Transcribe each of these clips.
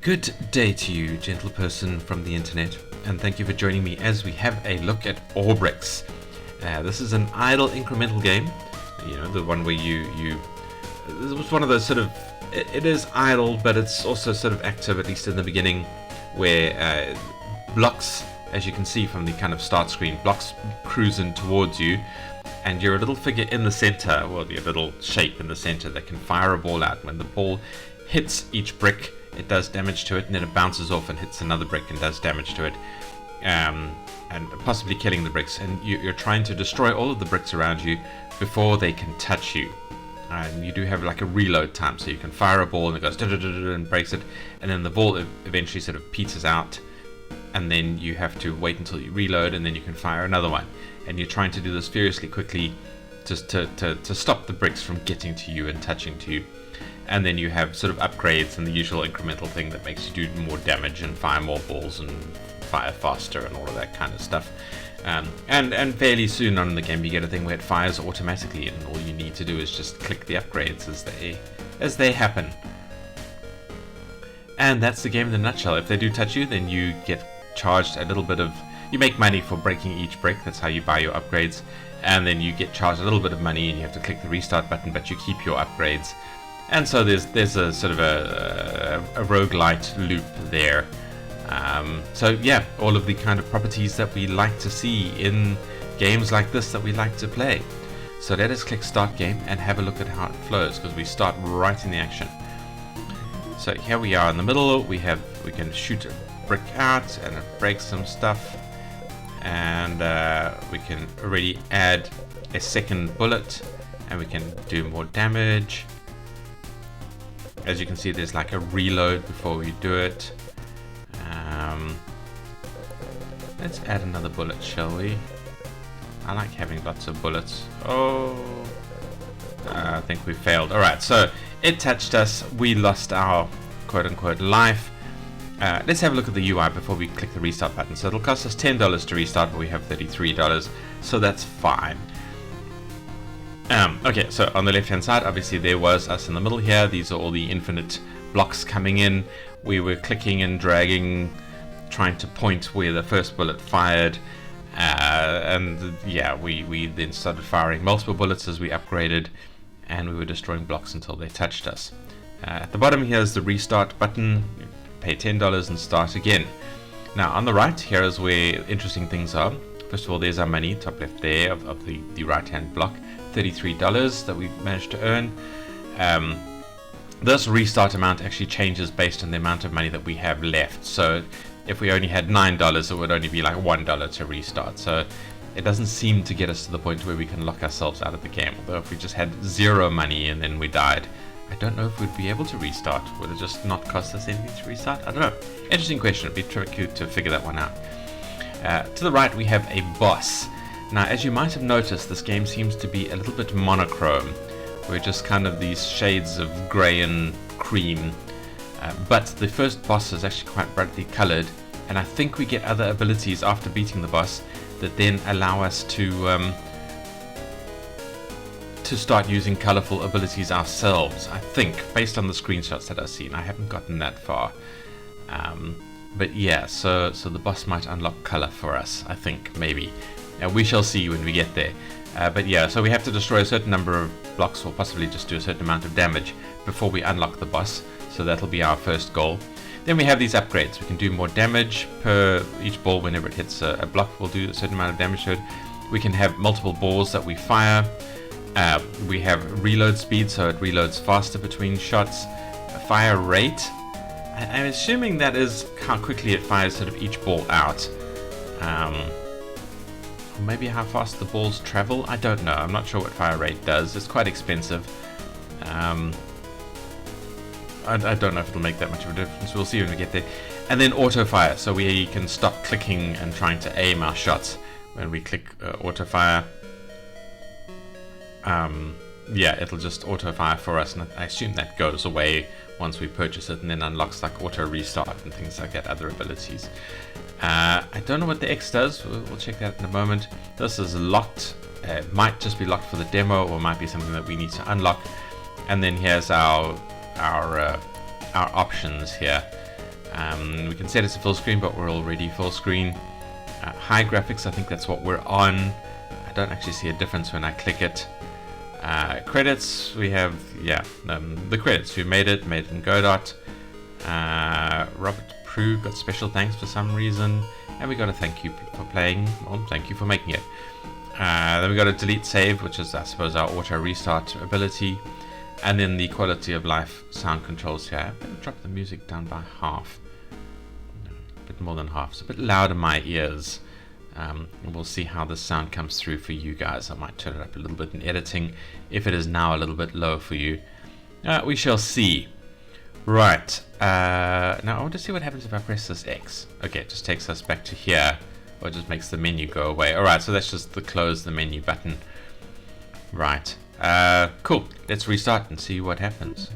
Good day to you, gentle person from the internet, and thank you for joining me as we have a look at Orbrix. This is an idle incremental game, you know, the one where this was one of those sort of, it is idle, but it's also sort of active, at least in the beginning, where blocks, as you can see from the kind of start screen, blocks cruising towards you, and you're a little figure in the center, well, your little shape in the center that can fire a ball out. When the ball hits each brick, it does damage to it, and then it bounces off and hits another brick and does damage to it, and possibly killing the bricks. And you're trying to destroy all of the bricks around you before they can touch you. And you do have like a reload time, so you can fire a ball and it goes and breaks it, and then the ball eventually sort of peters out, and then you have to wait until you reload, and then you can fire another one. And you're trying to do this furiously quickly just to stop the bricks from getting to you and touching to you. And then you have sort of upgrades and the usual incremental thing that makes you do more damage and fire more balls and fire faster and all of that kind of stuff. And fairly soon on in the game you get a thing where it fires automatically, and all you need to do is just click the upgrades as they happen. And that's the game in a nutshell. If they do touch you, then you get charged a little bit of, you make money for breaking each brick. That's how you buy your upgrades. And then you get charged a little bit of money and you have to click the restart button, but you keep your upgrades. And so there's a sort of a roguelite loop there. So yeah, all of the kind of properties that we like to see in games like this that we like to play. So let us click start game and have a look at how it flows, because we start right in the action. So here we are in the middle. We can shoot a brick out and it breaks some stuff, and we can already add a second bullet and we can do more damage. As you can see, there's like a reload before we do it. Let's add another bullet, shall we? I like having lots of bullets. Oh, I think we failed. Alright, so it touched us. We lost our quote-unquote life. Let's have a look at the UI before we click the restart button. So it'll cost us $10 to restart, but we have $33, so that's fine. Okay, so on the left hand side, obviously there was us in the middle here. These are all the infinite blocks coming in. We were clicking and dragging, trying to point where the first bullet fired, and yeah, we then started firing multiple bullets as we upgraded, and we were destroying blocks until they touched us. At the bottom here is the restart button. You pay $10 and start again. Now on the right here is where interesting things are. First of all, there's our money, top left there of the right hand block. $33 that we managed to earn. This restart amount actually changes based on the amount of money that we have left. So if we only had $9, it would only be like $1 to restart. So it doesn't seem to get us to the point where we can lock ourselves out of the game. Although if we just had zero money and then we died, I don't know if we'd be able to restart. Would it just not cost us anything to restart? I don't know. Interesting question. It'd be tricky to figure that one out. To the right we have a boss. Now, as you might have noticed, this game seems to be a little bit monochrome. We're just kind of these shades of grey and cream. But the first boss is actually quite brightly coloured, and I think we get other abilities after beating the boss that then allow us to start using colourful abilities ourselves, I think, based on the screenshots that I've seen. I haven't gotten that far. But yeah, so the boss might unlock colour for us, I think, maybe. We shall see when we get there. But yeah, so we have to destroy a certain number of blocks, or possibly just do a certain amount of damage before we unlock the boss. So that'll be our first goal. Then we have these upgrades. We can do more damage per each ball. Whenever it hits a block, we'll do a certain amount of damage to it. We can have multiple balls that we fire. We have reload speed, so it reloads faster between shots. Fire rate. I'm assuming that is how quickly it fires sort of each ball out. Maybe how fast the balls travel. I don't know. I'm not sure what fire rate does. It's quite expensive. I don't know if it'll make that much of a difference. We'll see when we get there. And then auto fire. So we can stop clicking and trying to aim our shots when we click auto fire. Yeah, it'll just auto fire for us, and I assume that goes away once we purchase it, and then unlocks like auto restart and things like that, other abilities. I don't know what the X does. We'll check that in a moment. This is locked. It might just be locked for the demo, or might be something that we need to unlock. And then here's our options here. We can set it to full screen, but we're already full screen. High graphics, I think that's what we're on. I don't actually see a difference when I click it. Credits, we have, the credits. Who made it in Godot. Robert Prue got special thanks for some reason. And we got a thank you for playing, well, thank you for making it. Then we got a delete save, which is, I suppose, our auto restart ability. And then the quality of life sound controls here. I'm going to drop the music down by half. A bit more than half. It's a bit loud in my ears. We'll see how the sound comes through for you guys. I might turn it up a little bit in editing if it is now a little bit low for you. We shall see. Right. Now I want to see what happens if I press this X. Okay, it just takes us back to here. Or it just makes the menu go away. Alright, so that's just the close the menu button. Right. Cool. Let's restart and see what happens.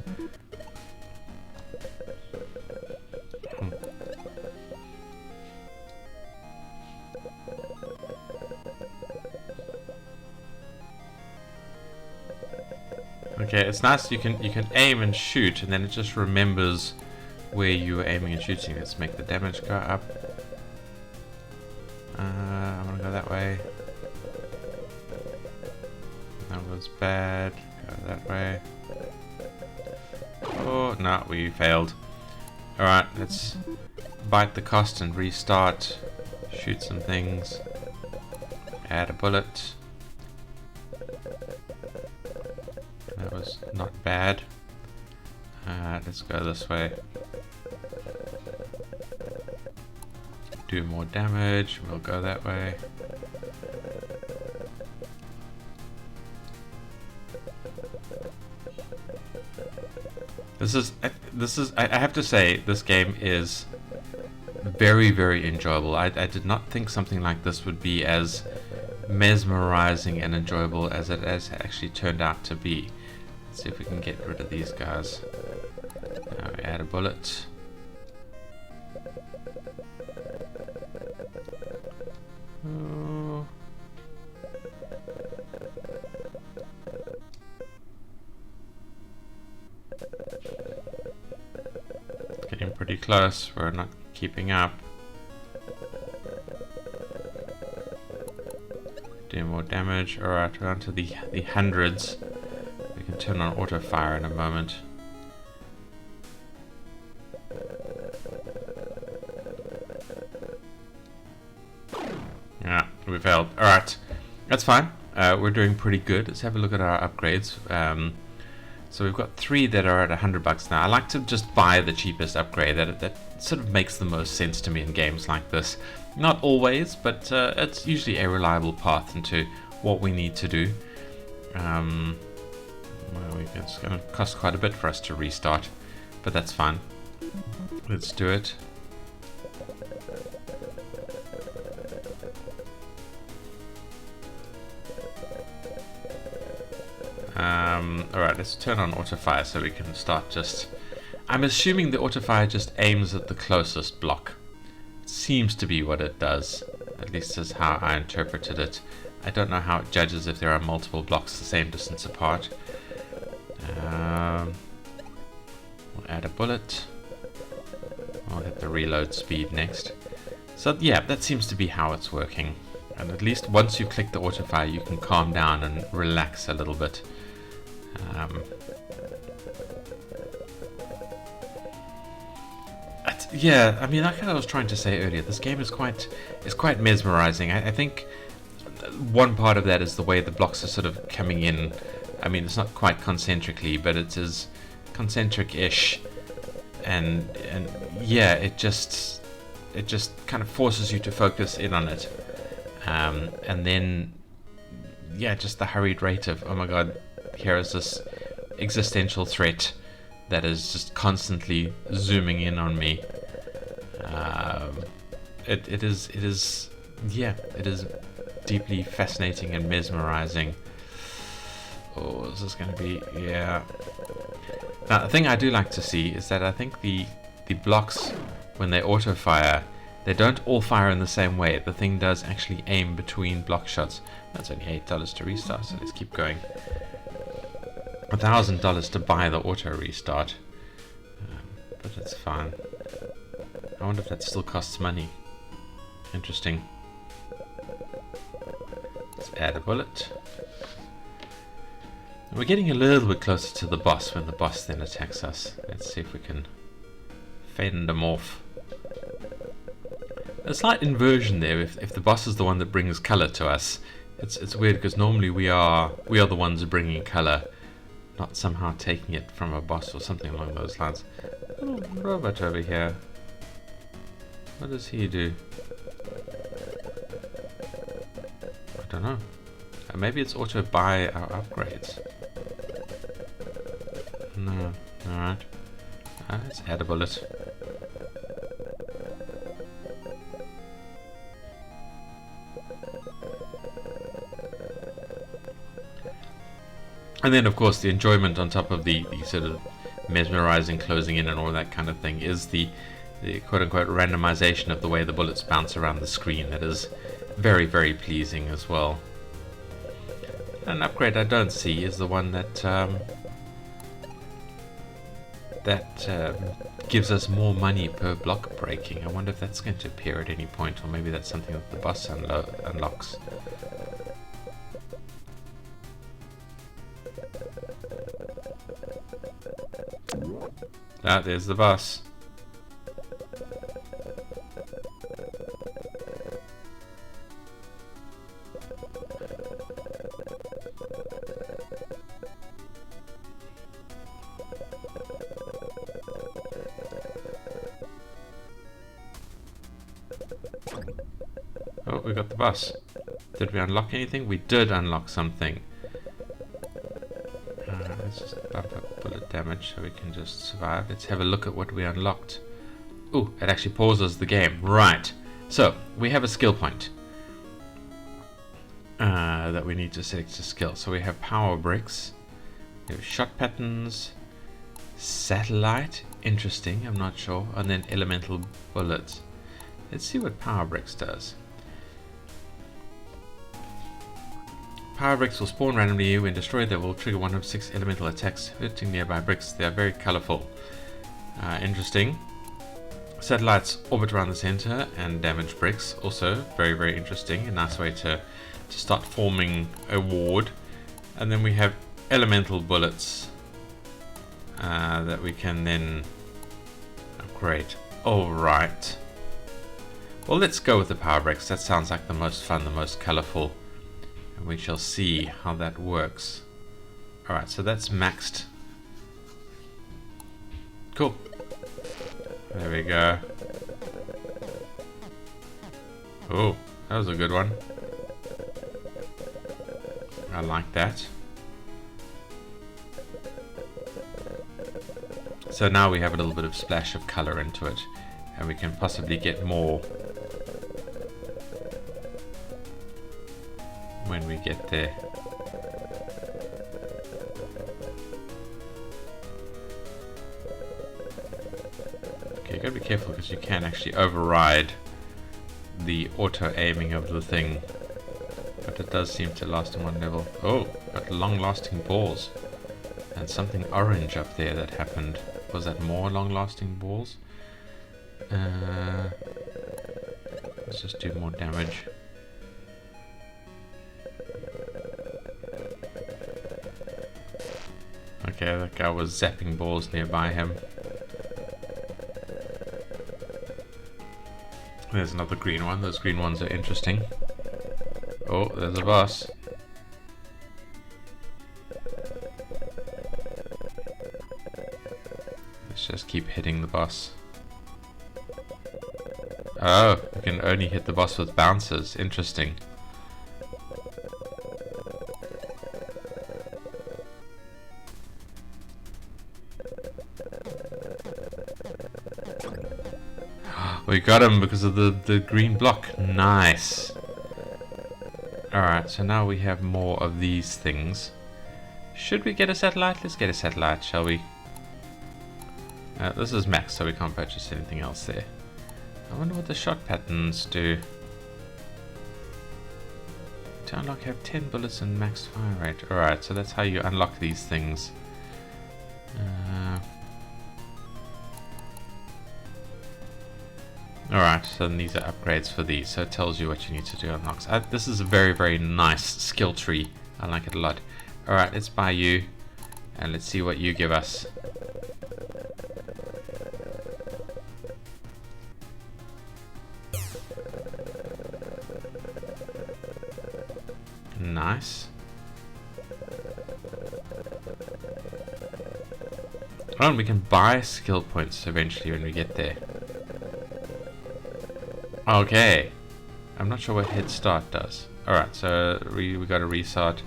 Okay, it's nice you can aim and shoot, and then it just remembers where you were aiming and shooting. Let's make the damage go up. I'm gonna go that way. That was bad. Go that way. Oh no, we failed. Alright, let's bite the cost and restart. Shoot some things. Add a bullet. That was not bad. Let's go this way. Do more damage. We'll go that way. This is I have to say, this game is very, very enjoyable. I did not think something like this would be as mesmerizing and enjoyable as it has actually turned out to be. Let's see if we can get rid of these guys. Now we add a bullet. Oh. Getting pretty close. We're not keeping up. Do more damage. Alright, we're on to the hundreds. We can turn on auto fire in a moment. Yeah, we failed. Alright, that's fine. We're doing pretty good. Let's have a look at our upgrades. So we've got 3 that are at $100 now. I like to just buy the cheapest upgrade. That sort of makes the most sense to me in games like this. Not always, but it's usually a reliable path into what we need to do. Well, it's going to cost quite a bit for us to restart, but that's fine. Let's do it. Alright, let's turn on autofire so we can start just... I'm assuming the autofire just aims at the closest block. It seems to be what it does. At least is how I interpreted it. I don't know how it judges if there are multiple blocks the same distance apart. We'll add a bullet. I'll hit the reload speed next. So yeah, that seems to be how it's working. And at least once you click the autofire, you can calm down and relax a little bit. Yeah, I mean, like I was trying to say earlier, this game is quite mesmerizing. I think one part of that is the way the blocks are sort of coming in. I mean, it's not quite concentrically, but it is concentric-ish, and yeah, it just kind of forces you to focus in on it, and then yeah, just the hurried rate of, oh my god, here is this existential threat that is just constantly zooming in on me. It is deeply fascinating and mesmerizing. Oh, this is going to be, yeah. Now, the thing I do like to see is that I think the blocks, when they auto fire, they don't all fire in the same way. The thing does actually aim between block shots. That's only $8 to restart, so let's keep going. $1,000 to buy the auto restart, but it's fine. I wonder if that still costs money. Interesting. Let's add a bullet. We're getting a little bit closer to the boss when the boss then attacks us. Let's see if we can fend them off. A slight inversion there. If the boss is the one that brings color to us, it's weird because normally we are the ones bringing color, not somehow taking it from a boss or something along those lines. Little robot over here. What does he do? I don't know. Maybe it's auto buy our upgrades. No. Alright. Let's add a bullet. And then of course the enjoyment on top of the sort of mesmerizing closing in and all that kind of thing is the quote-unquote randomization of the way the bullets bounce around the screen. That is very, very pleasing as well. An upgrade I don't see is the one that gives us more money per block breaking. I wonder if that's going to appear at any point, or maybe that's something that the boss unlocks. Ah, there's the boss. Oh, we got the boss. Did we unlock anything? We did unlock something. Let's just bump up bullet damage so we can just survive. Let's have a look at what we unlocked. Ooh, it actually pauses the game. Right. So, we have a skill point that we need to select a skill. So we have power bricks, we have shot patterns, satellite, interesting, I'm not sure, and then elemental bullets. Let's see what power bricks does. Power bricks will spawn randomly when destroyed. They will trigger one of 6 elemental attacks hitting nearby bricks. They are very colorful. Interesting. Satellites orbit around the center and damage bricks. Also very, very interesting. A nice way to start forming a ward. And then we have elemental bullets that we can then upgrade. Alright. Well, let's go with the power bricks. That sounds like the most fun, the most colorful. And we shall see how that works. Alright, so that's maxed. Cool. There we go. Oh, that was a good one. I like that. So now we have a little bit of splash of color into it, and we can possibly get more when we get there. Okay, you gotta be careful because you can actually override the auto aiming of the thing, but it does seem to last in one level. Oh, got long lasting balls and something orange up there that happened. Was that more long lasting balls? Let's just do more damage. Okay, that guy was zapping balls nearby him. There's another green one. Those green ones are interesting. Oh, there's a boss. Let's just keep hitting the boss. Oh, we can only hit the boss with bouncers. Interesting. We got him because of the green block. Nice. Alright, so now we have more of these things. Should we get a satellite? Let's get a satellite, shall we? This is max, so we can't purchase anything else there. I wonder what the shot patterns do. To unlock, have 10 bullets and max fire rate. Alright, so that's how you unlock these things. Alright, so then these are upgrades for these, so it tells you what you need to do on unlocks. This is a very, very nice skill tree. I like it a lot. Alright, let's buy you, and let's see what you give us. Nice. Oh, and we can buy skill points eventually when we get there. Okay. I'm not sure what head start does. Alright, so we got a restart.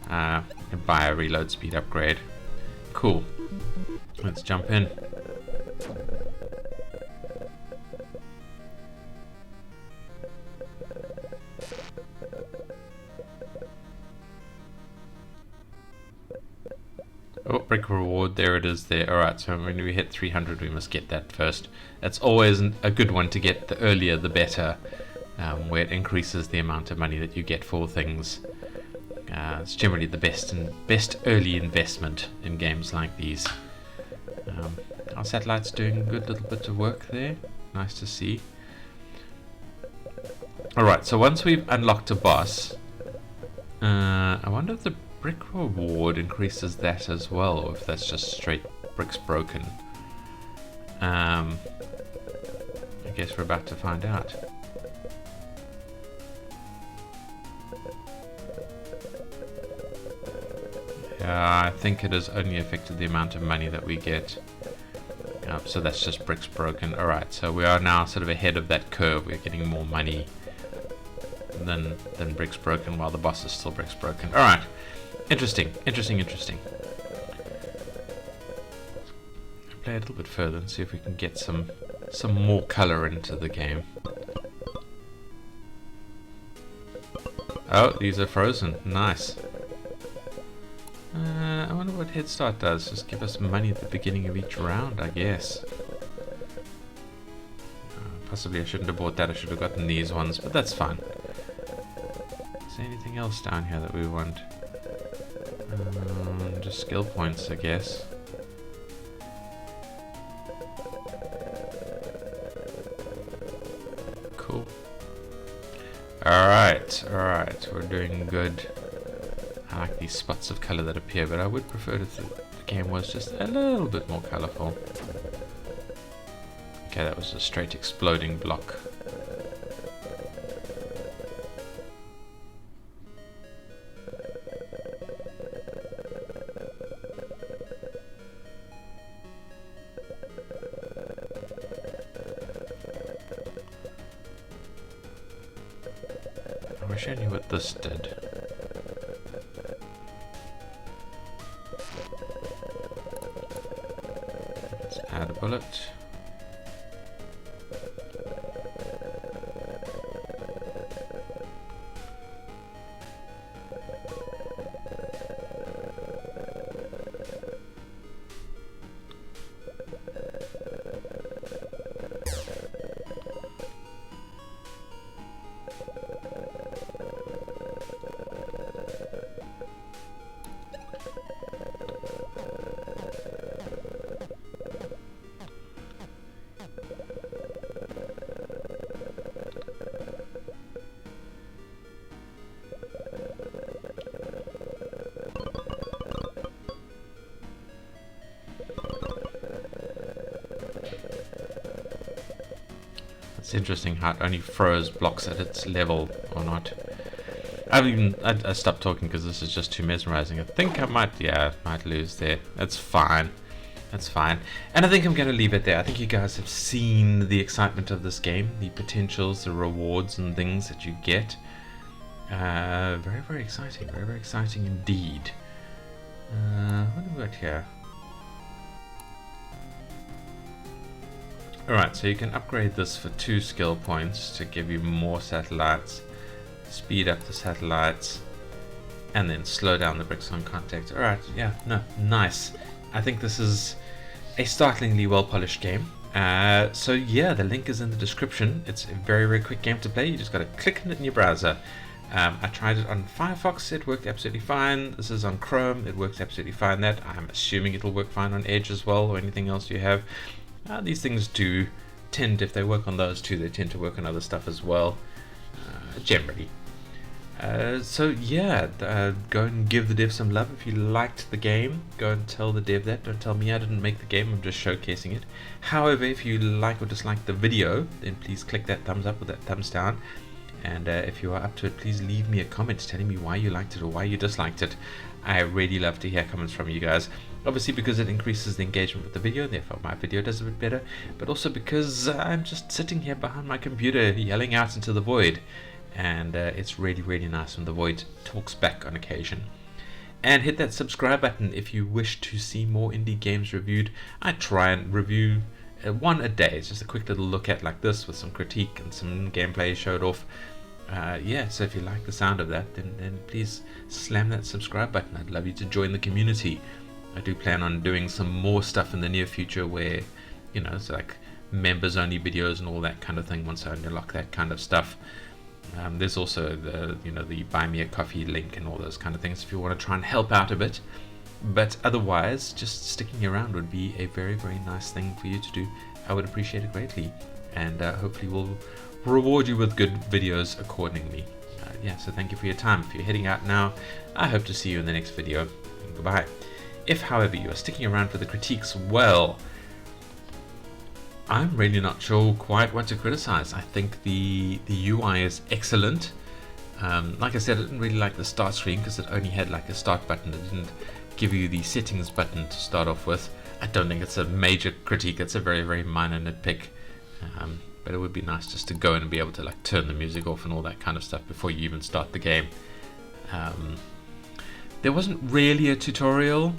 And buy a reload speed upgrade. Cool. Let's jump in. Oh, brick reward, there it is there. Alright, so when we hit 300 we must get that first. That's always a good one to get. The earlier the better, where it increases the amount of money that you get for things. It's generally the best early investment in games like these. Our satellite's doing a good little bit of work there. Nice to see. Alright, so once we've unlocked a boss, I wonder if the brick reward increases that as well, or if that's just straight bricks broken. I guess we're about to find out. Yeah, I think it has only affected the amount of money that we get. So that's just bricks broken. Alright, so we are now sort of ahead of that curve. We're getting more money than bricks broken, while the boss is still bricks broken. Alright. Interesting. Play a little bit further and see if we can get some more color into the game. Oh, these are frozen. Nice. I wonder what Head Start does. Just give us money at the beginning of each round, I guess. Possibly I shouldn't have bought that. I should have gotten these ones, but that's fine. Is there anything else down here that we want? Just skill points, I guess. Cool. Alright, we're doing good. I like these spots of color that appear, but I would prefer if the game was just a little bit more colorful. Okay, that was a straight exploding block. I wish I knew what this did. Let's add a bullet. It's interesting how it only froze blocks at its level or not. I stopped talking because this is just too mesmerizing. I think I might lose there. That's fine. That's fine. And I think I'm going to leave it there. I think you guys have seen the excitement of this game, the potentials, the rewards and things that you get. Very, very exciting. Very, very exciting indeed. What have we got here? Alright, so you can upgrade this for 2 skill points to give you more satellites, speed up the satellites, and then slow down the bricks on contact. Alright, yeah, no, nice. I think this is a startlingly well-polished game. So yeah, the link is in the description. It's a very, very quick game to play. You just got to click on it in your browser. I tried it on Firefox, it worked absolutely fine. This is on Chrome, it works absolutely fine. That I'm assuming it'll work fine on Edge as well, or anything else you have. These things do tend, if they work on those two, they tend to work on other stuff as well, generally. So yeah, go and give the dev some love. If you liked the game, go and tell the dev that. Don't tell me I didn't make the game, I'm just showcasing it. However, if you like or dislike the video, then please click that thumbs up or that thumbs down. And if you are up to it, please leave me a comment telling me why you liked it or why you disliked it. I really love to hear comments from you guys. Obviously because it increases the engagement with the video, therefore my video does a bit better. But also because I'm just sitting here behind my computer yelling out into the void. And it's really, really nice when the void talks back on occasion. And hit that subscribe button if you wish to see more indie games reviewed. I try and review one a day. It's just a quick little look at like this with some critique and some gameplay showed off. Yeah, so if you like the sound of that, then please slam that subscribe button. I'd love you to join the community. I do plan on doing some more stuff in the near future where, you know, it's like members only videos and all that kind of thing once I unlock that kind of stuff. There's also the, you know, the buy me a coffee link and all those kind of things if you want to try and help out a bit. But otherwise, just sticking around would be a very, very nice thing for you to do. I would appreciate it greatly, and hopefully we'll reward you with good videos accordingly. Yeah, so thank you for your time. If you're heading out now, I hope to see you in the next video. Goodbye. If, however, you are sticking around for the critiques, well, I'm really not sure quite what to criticize. I think the UI is excellent. Like I said, I didn't really like the start screen because it only had like a start button. It didn't give you the settings button to start off with. I don't think it's a major critique. It's a very, very minor nitpick. But it would be nice just to go in and be able to like turn the music off and all that kind of stuff before you even start the game. There wasn't really a tutorial.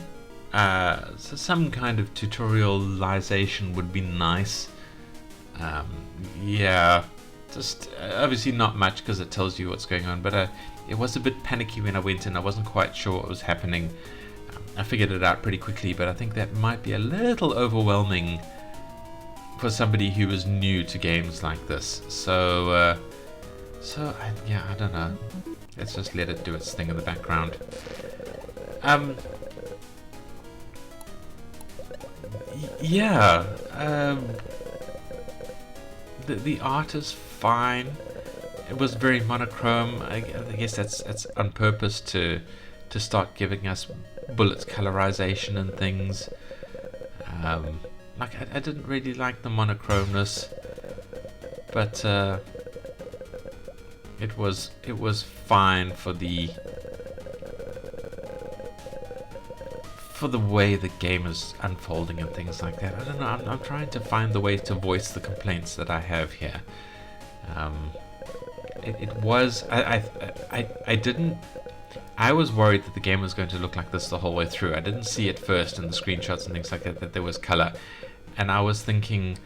So some kind of tutorialization would be nice. Yeah, just obviously not much because it tells you what's going on, but it was a bit panicky when I went in. I wasn't quite sure what was happening. I figured it out pretty quickly, but I think that might be a little overwhelming for somebody who is new to games like this. So yeah, I don't know. Let's just let it do its thing in the background. Yeah, the art is fine. It was very monochrome. I guess that's on purpose to start giving us bullets colorization and things. Like I didn't really like the monochromeness, but it was fine for the way the game is unfolding and things like that. I don't know. I'm trying to find the way to voice the complaints that I have here. It was I didn't. I was worried that the game was going to look like this the whole way through. I didn't see at first in the screenshots and things like that there was color, and I was thinking,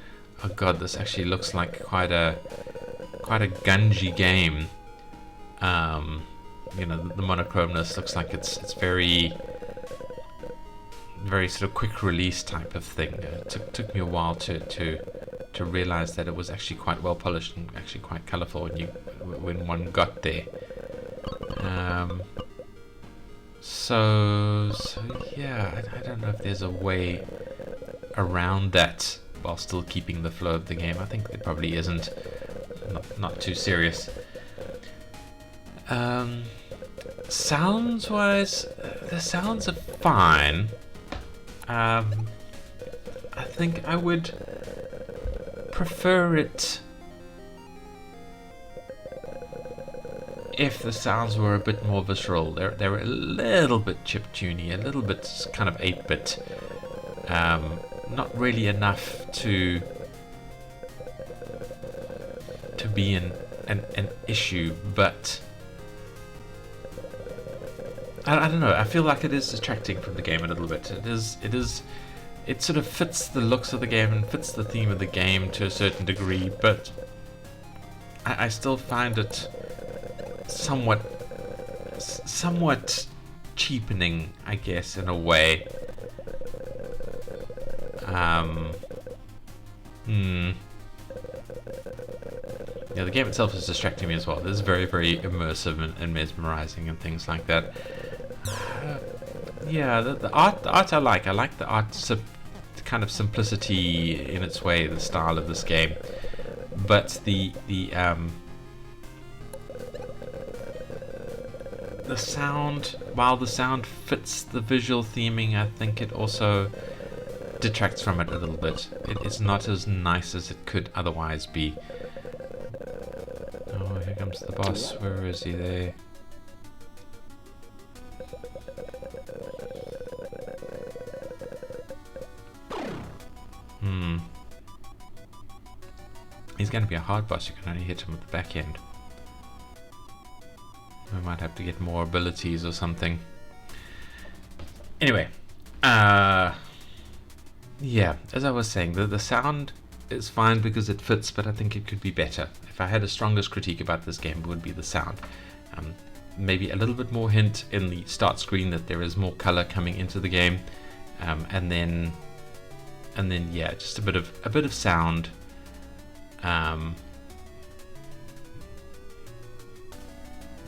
oh god, this actually looks like quite a gungy game. You know, the monochromeness looks like it's very sort of quick release type of thing. It took me a while to realize that it was actually quite well polished and actually quite colorful when one got there. So yeah, I don't know if there's a way around that while still keeping the flow of the game. I think there probably isn't. Not too serious. Sounds wise, the sounds are fine. I think I would prefer it if the sounds were a bit more visceral. They were a little bit chiptune-y, a little bit kind of 8-bit. Not really enough to be an issue, but I don't know. I feel like it is distracting from the game a little bit. It sort of fits the looks of the game and fits the theme of the game to a certain degree, but I still find it somewhat cheapening, I guess, in a way. Yeah, the game itself is distracting me as well. It is very, very immersive and mesmerizing and things like that. Yeah, the art I like. I like the art kind of simplicity in its way, the style of this game. But the sound, while the sound fits the visual theming, I think it also detracts from it a little bit. It is not as nice as it could otherwise be. Oh, here comes the boss. Where is he there? He's going to be a hard boss. You can only hit him with the back end. We might have to get more abilities or something. Anyway, yeah, as I was saying, the sound is fine because it fits, but I think it could be better. If I had a strongest critique about this game, it would be the sound. Maybe a little bit more hint in the start screen that there is more color coming into the game, and then yeah, just a bit of sound.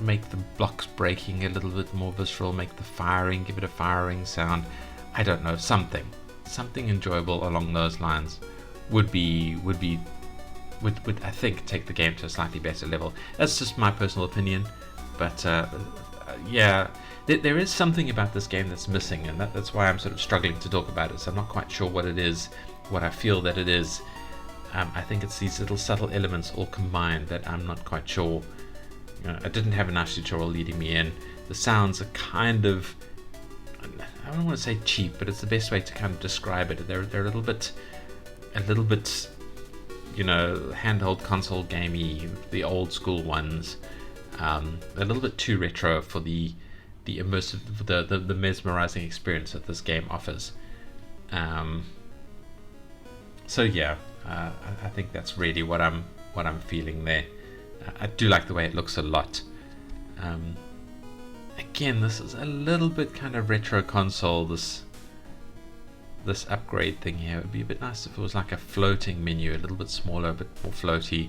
Make the blocks breaking a little bit more visceral, make the firing, give it a firing sound. I don't know, something enjoyable along those lines would I think take the game to a slightly better level. That's just my personal opinion, but yeah, there is something about this game that's missing, and that's why I'm sort of struggling to talk about it. So I'm not quite sure what it is, what I feel that it is. I think it's these little subtle elements all combined that I'm not quite sure. I didn't have a nice tutorial leading me in. The sounds are kind of, I don't want to say cheap, but it's the best way to kind of describe it. They're a little bit, you know, handheld console gamey, the old school ones. A little bit too retro for the immersive, the mesmerizing experience that this game offers. So yeah. I think that's really what I'm feeling there. I do like the way it looks a lot. Again, this is a little bit kind of retro console. This upgrade thing here. It would be a bit nice if it was like a floating menu, a little bit smaller, a bit more floaty.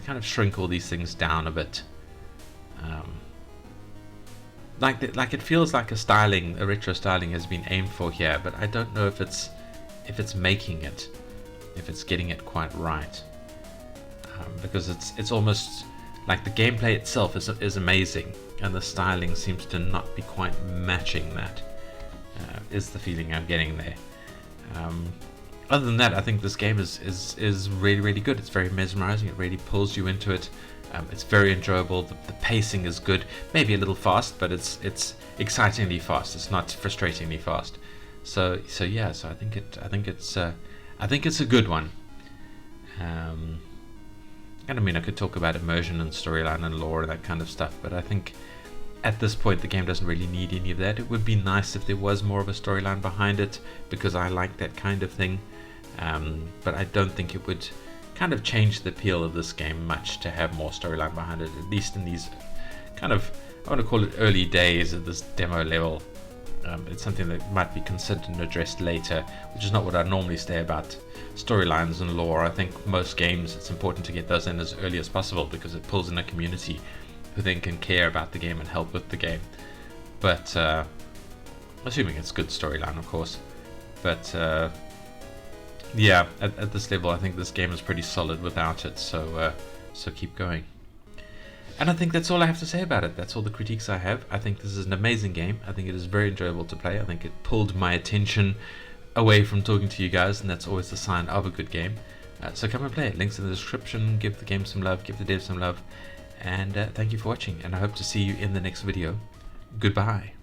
Kind of shrink all these things down a bit. Like it feels like a retro styling has been aimed for here, but I don't know if it's making it. If it's getting it quite right, because it's almost like the gameplay itself is amazing, and the styling seems to not be quite matching that. Is the feeling I'm getting there. Other than that, I think this game is really, really good. It's very mesmerizing. It really pulls you into it. It's very enjoyable. The pacing is good, maybe a little fast, but it's excitingly fast. It's not frustratingly fast. So yeah. So I think it's a good one. And I mean, I could talk about immersion and storyline and lore and that kind of stuff, but I think at this point the game doesn't really need any of that. It would be nice if there was more of a storyline behind it, because I like that kind of thing. But I don't think it would kind of change the appeal of this game much to have more storyline behind it, at least in these kind of, I want to call it early days at this demo level. It's something that might be considered and addressed later, which is not what I normally say about storylines and lore. I think most games, it's important to get those in as early as possible, because it pulls in a community who then can care about the game and help with the game. But assuming it's good storyline, of course. But yeah, at this level, I think this game is pretty solid without it. So keep going. And I think that's all I have to say about it. That's all the critiques I have. I think this is an amazing game. I think it is very enjoyable to play. I think it pulled my attention away from talking to you guys, and that's always the sign of a good game. So come and play it. Links in the description. Give the game some love. Give the dev some love. And thank you for watching. And I hope to see you in the next video. Goodbye.